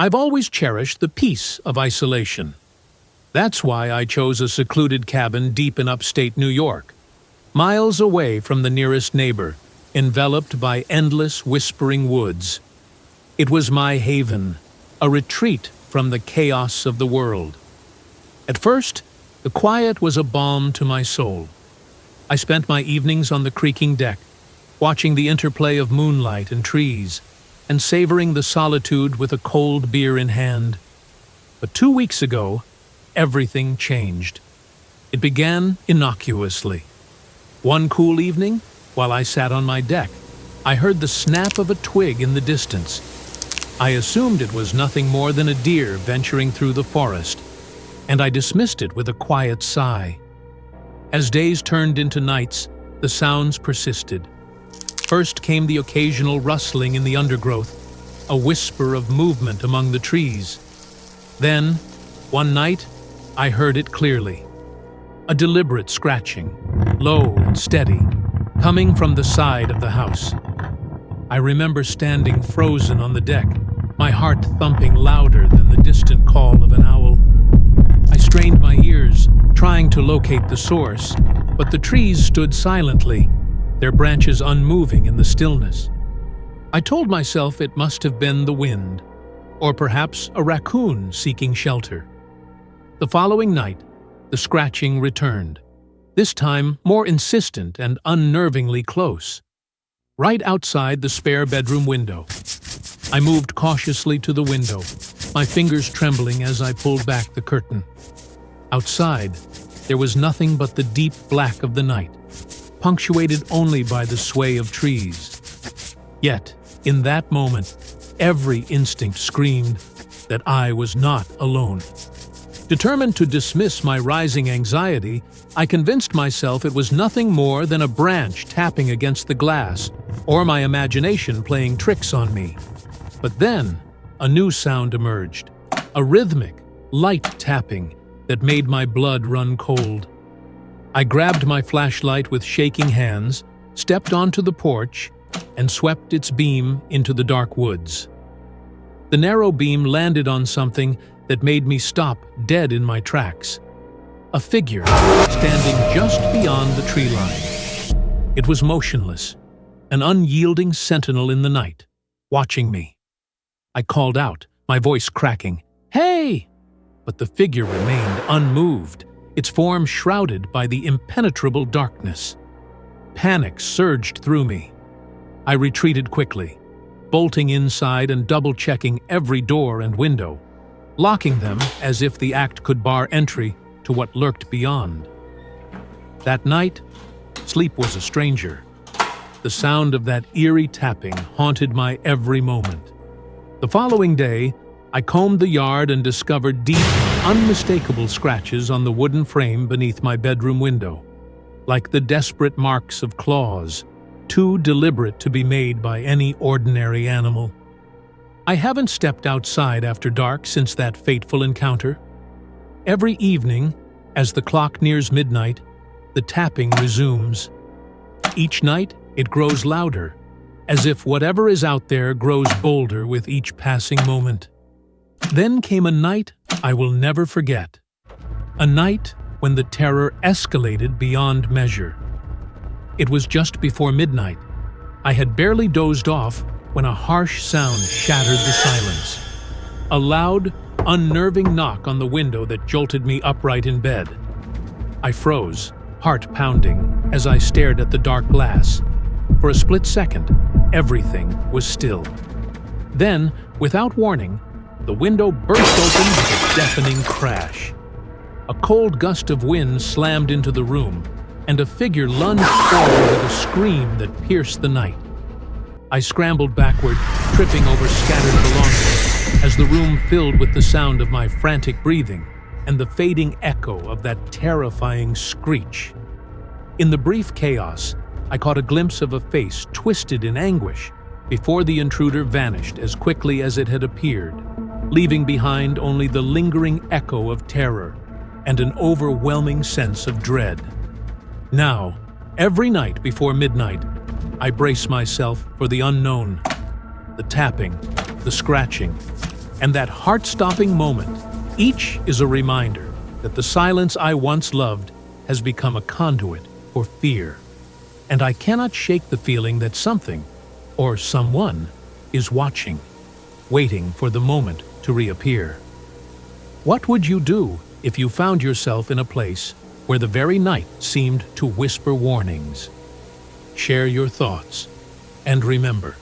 I've always cherished the peace of isolation. That's why I chose a secluded cabin deep in upstate New York, miles away from the nearest neighbor, enveloped by endless whispering woods. It was my haven, a retreat from the chaos of the world. At first, the quiet was a balm to my soul. I spent my evenings on the creaking deck, watching the interplay of moonlight and trees, and savoring the solitude with a cold beer in hand. But 2 weeks ago, everything changed. It began innocuously. One cool evening, while I sat on my deck, I heard the snap of a twig in the distance. I assumed it was nothing more than a deer venturing through the forest, and I dismissed it with a quiet sigh. As days turned into nights, the sounds persisted. First came the occasional rustling in the undergrowth, a whisper of movement among the trees. Then, one night, I heard it clearly. A deliberate scratching, low and steady, coming from the side of the house. I remember standing frozen on the deck, my heart thumping louder than the distant call of an owl. I strained my ears, trying to locate the source, but the trees stood silently, their branches unmoving in the stillness. I told myself it must have been the wind, or perhaps a raccoon seeking shelter. The following night, the scratching returned, this time more insistent and unnervingly close. Right outside the spare bedroom window. I moved cautiously to the window, my fingers trembling as I pulled back the curtain. Outside, there was nothing but the deep black of the night, punctuated only by the sway of trees. Yet, in that moment, every instinct screamed that I was not alone. Determined to dismiss my rising anxiety, I convinced myself it was nothing more than a branch tapping against the glass, or my imagination playing tricks on me. But then, a new sound emerged, a rhythmic, light tapping that made my blood run cold. I grabbed my flashlight with shaking hands, stepped onto the porch, and swept its beam into the dark woods. The narrow beam landed on something that made me stop dead in my tracks. A figure standing just beyond the tree line. It was motionless, an unyielding sentinel in the night, watching me. I called out, my voice cracking, "Hey!" But the figure remained unmoved, its form shrouded by the impenetrable darkness. Panic surged through me. I retreated quickly, bolting inside and double-checking every door and window, locking them as if the act could bar entry to what lurked beyond. That night, sleep was a stranger. The sound of that eerie tapping haunted my every moment. The following day, I combed the yard and discovered deep, unmistakable scratches on the wooden frame beneath my bedroom window, like the desperate marks of claws, too deliberate to be made by any ordinary animal. I haven't stepped outside after dark since that fateful encounter. Every evening, as the clock nears midnight, the tapping resumes. Each night, it grows louder, as if whatever is out there grows bolder with each passing moment. Then came a night I will never forget. A night when the terror escalated beyond measure. It was just before midnight. I had barely dozed off when a harsh sound shattered the silence. A loud, unnerving knock on the window that jolted me upright in bed. I froze, heart pounding, as I stared at the dark glass. For a split second, everything was still. Then, without warning, the window burst open with a deafening crash. A cold gust of wind slammed into the room, and a figure lunged forward with a scream that pierced the night. I scrambled backward, tripping over scattered belongings, as the room filled with the sound of my frantic breathing and the fading echo of that terrifying screech. In the brief chaos, I caught a glimpse of a face twisted in anguish before the intruder vanished as quickly as it had appeared, leaving behind only the lingering echo of terror and an overwhelming sense of dread. Now, every night before midnight, I brace myself for the unknown, the tapping, the scratching, And that heart-stopping moment, each is a reminder that the silence I once loved has become a conduit for fear. And I cannot shake the feeling that something, or someone, is watching, waiting for the moment to reappear. What would you do if you found yourself in a place where the very night seemed to whisper warnings? Share your thoughts, and remember,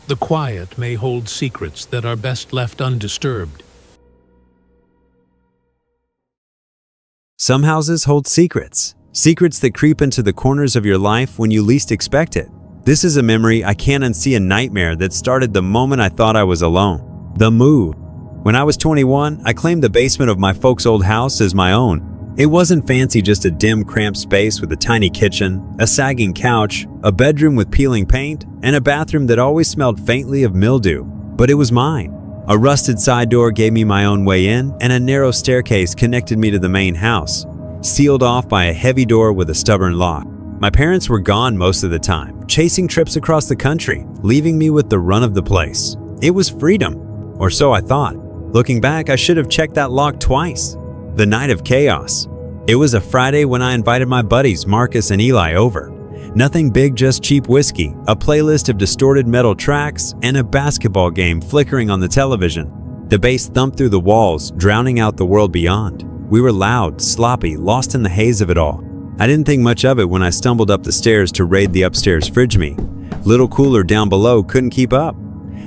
the quiet may hold secrets that are best left undisturbed. Some houses hold secrets. Secrets that creep into the corners of your life when you least expect it. This is a memory I can't unsee, a nightmare that started the moment I thought I was alone. The move. When I was 21, I claimed the basement of my folks' old house as my own. It wasn't fancy, just a dim, cramped space with a tiny kitchen, a sagging couch, a bedroom with peeling paint, and a bathroom that always smelled faintly of mildew. But it was mine. A rusted side door gave me my own way in, and a narrow staircase connected me to the main house, sealed off by a heavy door with a stubborn lock. My parents were gone most of the time, chasing trips across the country, leaving me with the run of the place. It was freedom, or so I thought. Looking back, I should have checked that lock twice. The night of chaos. It was a Friday when I invited my buddies Marcus and Eli over. Nothing big, just cheap whiskey, a playlist of distorted metal tracks, and a basketball game flickering on the television. The bass thumped through the walls, drowning out the world beyond. We were loud, sloppy, lost in the haze of it all. I didn't think much of it when I stumbled up the stairs to raid the upstairs fridge me. Little cooler down below couldn't keep up.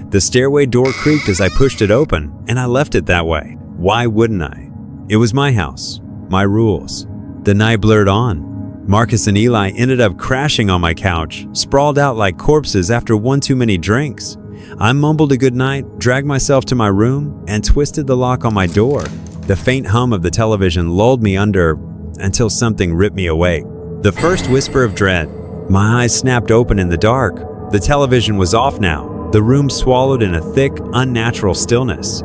The stairway door creaked as I pushed it open, and I left it that way. Why wouldn't I? It was my house, my rules. The night blurred on. Marcus and Eli ended up crashing on my couch, sprawled out like corpses after one too many drinks. I mumbled a good night, dragged myself to my room, and twisted the lock on my door. The faint hum of the television lulled me under until something ripped me awake. The first whisper of dread. My eyes snapped open in the dark. The television was off now, the room swallowed in a thick, unnatural stillness.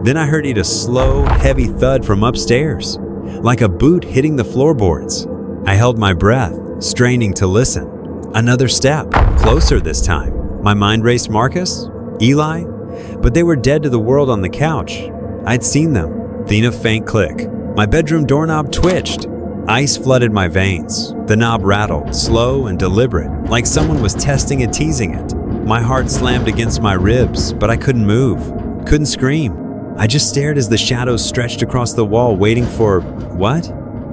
Then I heard a slow, heavy thud from upstairs, like a boot hitting the floorboards. I held my breath, straining to listen. Another step, closer this time. My mind raced Marcus, Eli, but they were dead to the world on the couch. I'd seen them. Then a faint click. My bedroom doorknob twitched. Ice flooded my veins. The knob rattled, slow and deliberate, like someone was testing and teasing it. My heart slammed against my ribs, but I couldn't move, couldn't scream. I just stared as the shadows stretched across the wall, waiting for what?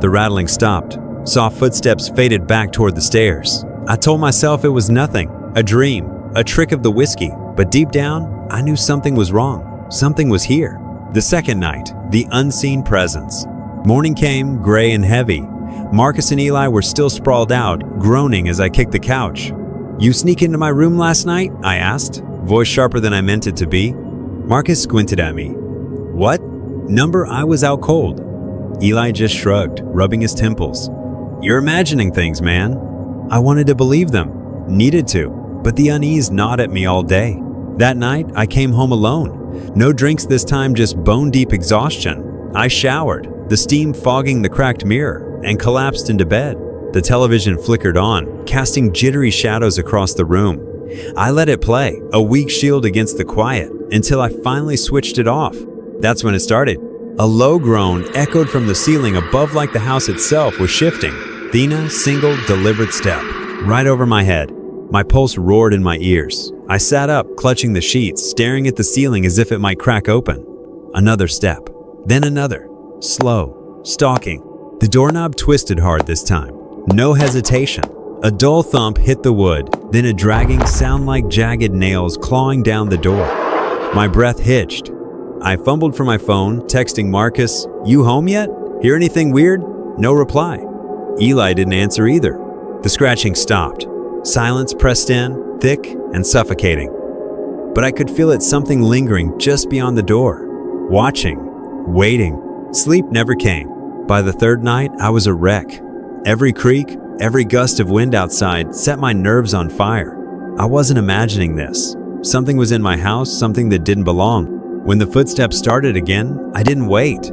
The rattling stopped. Soft footsteps faded back toward the stairs. I told myself it was nothing, a dream, a trick of the whiskey, but deep down, I knew something was wrong. Something was here. The second night, the unseen presence. Morning came, gray and heavy. Marcus and Eli were still sprawled out, groaning as I kicked the couch. "You sneak into my room last night?" I asked, voice sharper than I meant it to be. Marcus squinted at me. "What? Number, I was out cold." Eli just shrugged, rubbing his temples. "You're imagining things, man." I wanted to believe them, needed to, but the unease gnawed at me all day. That night, I came home alone. No drinks this time, just bone-deep exhaustion. I showered, the steam fogging the cracked mirror, and collapsed into bed. The television flickered on, casting jittery shadows across the room. I let it play, a weak shield against the quiet, until I finally switched it off. That's when it started. A low groan echoed from the ceiling above, like the house itself was shifting. Then a single, deliberate step, right over my head. My pulse roared in my ears. I sat up, clutching the sheets, staring at the ceiling as if it might crack open. Another step, then another, slow, stalking. The doorknob twisted hard this time. No hesitation. A dull thump hit the wood, then a dragging sound like jagged nails clawing down the door. My breath hitched. I fumbled for my phone, texting Marcus, "You home yet? Hear anything weird?" No reply. Eli didn't answer either. The scratching stopped. Silence pressed in, thick and suffocating. But I could feel it, something lingering just beyond the door. Watching, waiting. Sleep never came. By the third night, I was a wreck. Every creak, every gust of wind outside set my nerves on fire. I wasn't imagining this. Something was in my house, something that didn't belong. When the footsteps started again, I didn't wait.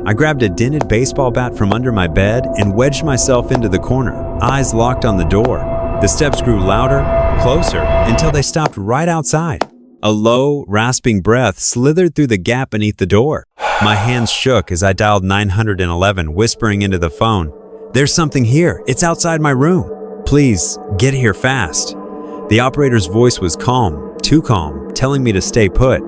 I grabbed a dented baseball bat from under my bed and wedged myself into the corner, eyes locked on the door. The steps grew louder, closer, until they stopped right outside. A low, rasping breath slithered through the gap beneath the door. My hands shook as I dialed 911, whispering into the phone, "There's something here. It's outside my room. Please, get here fast." The operator's voice was calm, too calm, telling me to stay put.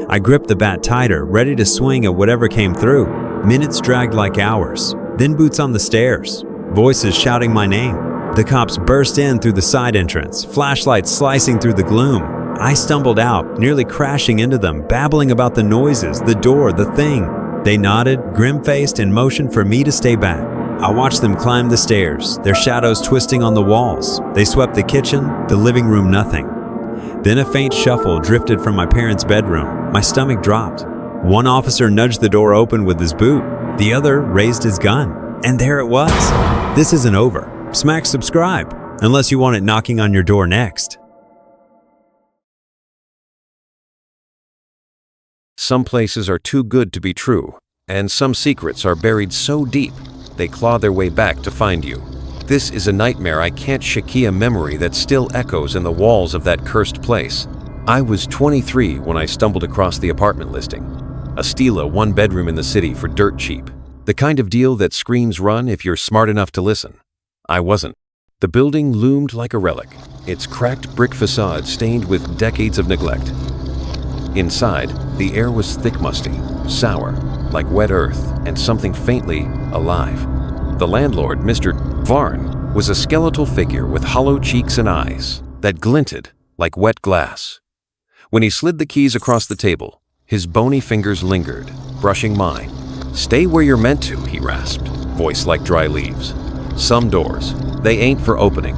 I gripped the bat tighter, ready to swing at whatever came through. Minutes dragged like hours, then boots on the stairs, voices shouting my name. The cops burst in through the side entrance, flashlights slicing through the gloom. I stumbled out, nearly crashing into them, babbling about the noises, the door, the thing. They nodded, grim-faced, and motioned for me to stay back. I watched them climb the stairs, their shadows twisting on the walls. They swept the kitchen, the living room, nothing. Then a faint shuffle drifted from my parents' bedroom. My stomach dropped. One officer nudged the door open with his boot. The other raised his gun. And there it was. This isn't over. Smack subscribe, unless you want it knocking on your door next. Some places are too good to be true, and some secrets are buried so deep they claw their way back to find you. This is a nightmare I can't shake, a memory that still echoes in the walls of that cursed place. I was 23 when I stumbled across the apartment listing. A Stila one-bedroom in the city for dirt cheap. The kind of deal that screams run if you're smart enough to listen. I wasn't. The building loomed like a relic, its cracked brick facade stained with decades of neglect. Inside, the air was thick, musty, sour, like wet earth and something faintly alive. The landlord, Mr. Varn, was a skeletal figure with hollow cheeks and eyes that glinted like wet glass. When he slid the keys across the table, his bony fingers lingered, brushing mine. "Stay where you're meant to," he rasped, voice like dry leaves. "Some doors, they ain't for opening."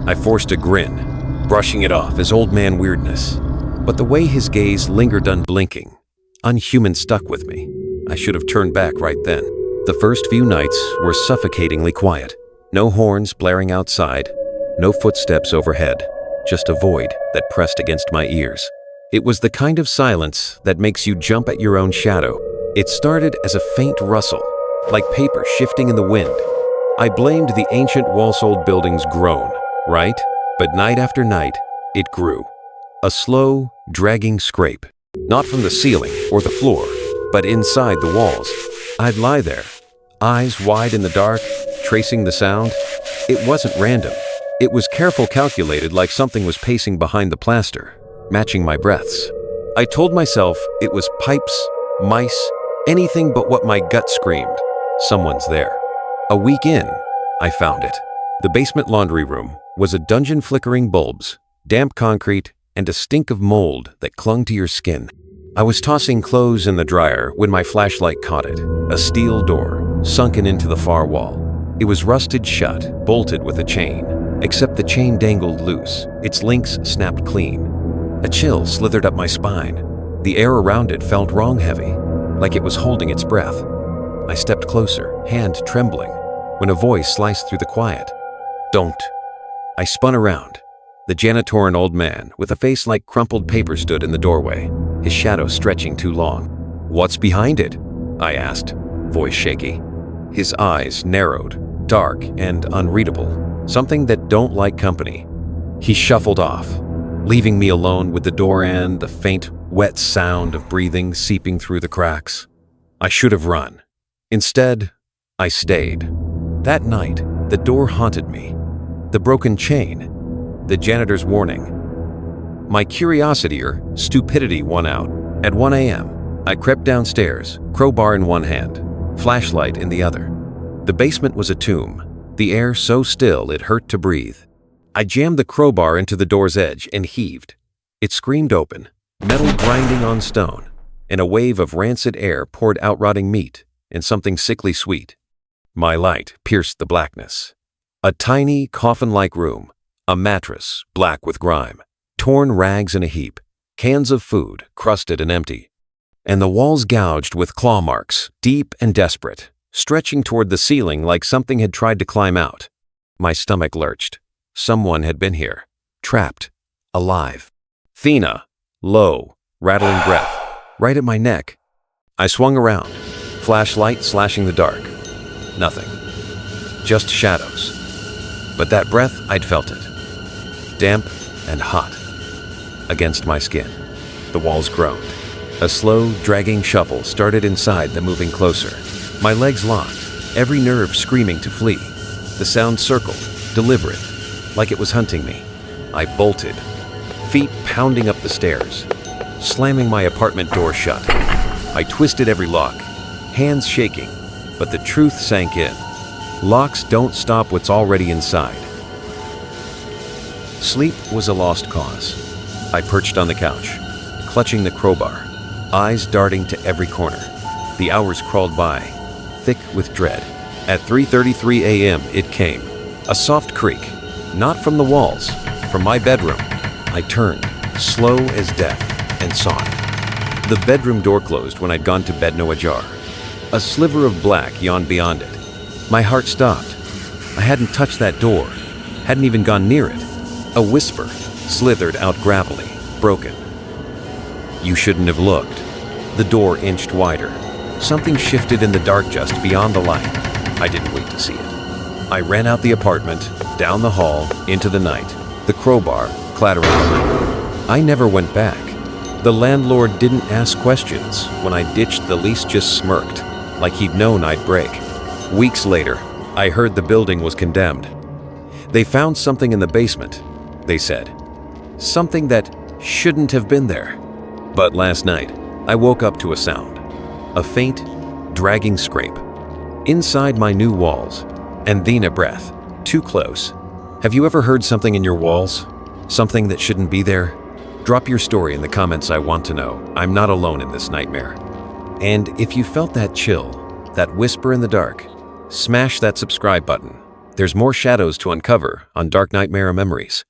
I forced a grin, brushing it off as old man weirdness. But the way his gaze lingered unblinking, unhuman, stuck with me. I should have turned back right then. The first few nights were suffocatingly quiet. No horns blaring outside, no footsteps overhead, just a void that pressed against my ears. It was the kind of silence that makes you jump at your own shadow. It started as a faint rustle, like paper shifting in the wind. I blamed the ancient Walsold building's groan, right? But night after night, it grew. A slow, dragging scrape. Not from the ceiling or the floor, but inside the walls. I'd lie there, eyes wide in the dark, tracing the sound. It wasn't random. It was careful, calculated, like something was pacing behind the plaster, matching my breaths. I told myself it was pipes, mice, anything but what my gut screamed. Someone's there. A week in, I found it. The basement laundry room was a dungeon, flickering bulbs, damp concrete, and a stink of mold that clung to your skin. I was tossing clothes in the dryer when my flashlight caught it. A steel door, sunken into the far wall. It was rusted shut, bolted with a chain, except the chain dangled loose, its links snapped clean. A chill slithered up my spine. The air around it felt wrong heavy, like it was holding its breath. I stepped closer, hand trembling, when a voice sliced through the quiet. "Don't." I spun around. The janitor, an old man with a face like crumpled paper, stood in the doorway, his shadow stretching too long. "What's behind it?" I asked, voice shaky. His eyes narrowed, dark and unreadable, something that don't like company. He shuffled off, leaving me alone with the door and the faint, wet sound of breathing seeping through the cracks. I should have run. Instead, I stayed. That night, the door haunted me. The broken chain, the janitor's warning. My curiosity or stupidity won out. At 1 a.m., I crept downstairs, crowbar in one hand, flashlight in the other. The basement was a tomb, the air so still it hurt to breathe. I jammed the crowbar into the door's edge and heaved. It screamed open, metal grinding on stone, and a wave of rancid air poured out, rotting meat and something sickly sweet. My light pierced the blackness. A tiny, coffin-like room, a mattress, black with grime, torn rags in a heap, cans of food, crusted and empty, and the walls gouged with claw marks, deep and desperate, stretching toward the ceiling like something had tried to climb out. My stomach lurched. Someone had been here, trapped, alive. Thina, low, rattling breath, right at my neck. I swung around, flashlight slashing the dark. Nothing. Just shadows. But that breath, I'd felt it. Damp and hot against my skin. The walls groaned. A slow, dragging shuffle started inside the moving closer. My legs locked, every nerve screaming to flee. The sound circled, deliberate, like it was hunting me. I bolted, feet pounding up the stairs, slamming my apartment door shut. I twisted every lock, hands shaking, but the truth sank in. Locks don't stop what's already inside. Sleep was a lost cause. I perched on the couch, clutching the crowbar, eyes darting to every corner. The hours crawled by, thick with dread. At 3:33 a.m. it came. A soft creak, not from the walls, from my bedroom. I turned, slow as death, and saw it. The bedroom door closed when I'd gone to bed no ajar. A sliver of black yawned beyond it. My heart stopped. I hadn't touched that door, hadn't even gone near it. A whisper slithered out gravelly, broken. You shouldn't have looked. The door inched wider. Something shifted in the dark just beyond the light. I didn't wait to see it. I ran out the apartment, down the hall, into the night, the crowbar clattering behind me. I never went back. The landlord didn't ask questions. When I ditched, the lease just smirked, like he'd known I'd break. Weeks later, I heard the building was condemned. They found something in the basement, they said. Something that shouldn't have been there. But last night, I woke up to a sound. A faint, dragging scrape. Inside my new walls. And then a breath. Too close. Have you ever heard something in your walls? Something that shouldn't be there? Drop your story in the comments. I want to know. I'm not alone in this nightmare. And if you felt that chill, that whisper in the dark, smash that subscribe button. There's more shadows to uncover on Dark Nightmare Memories.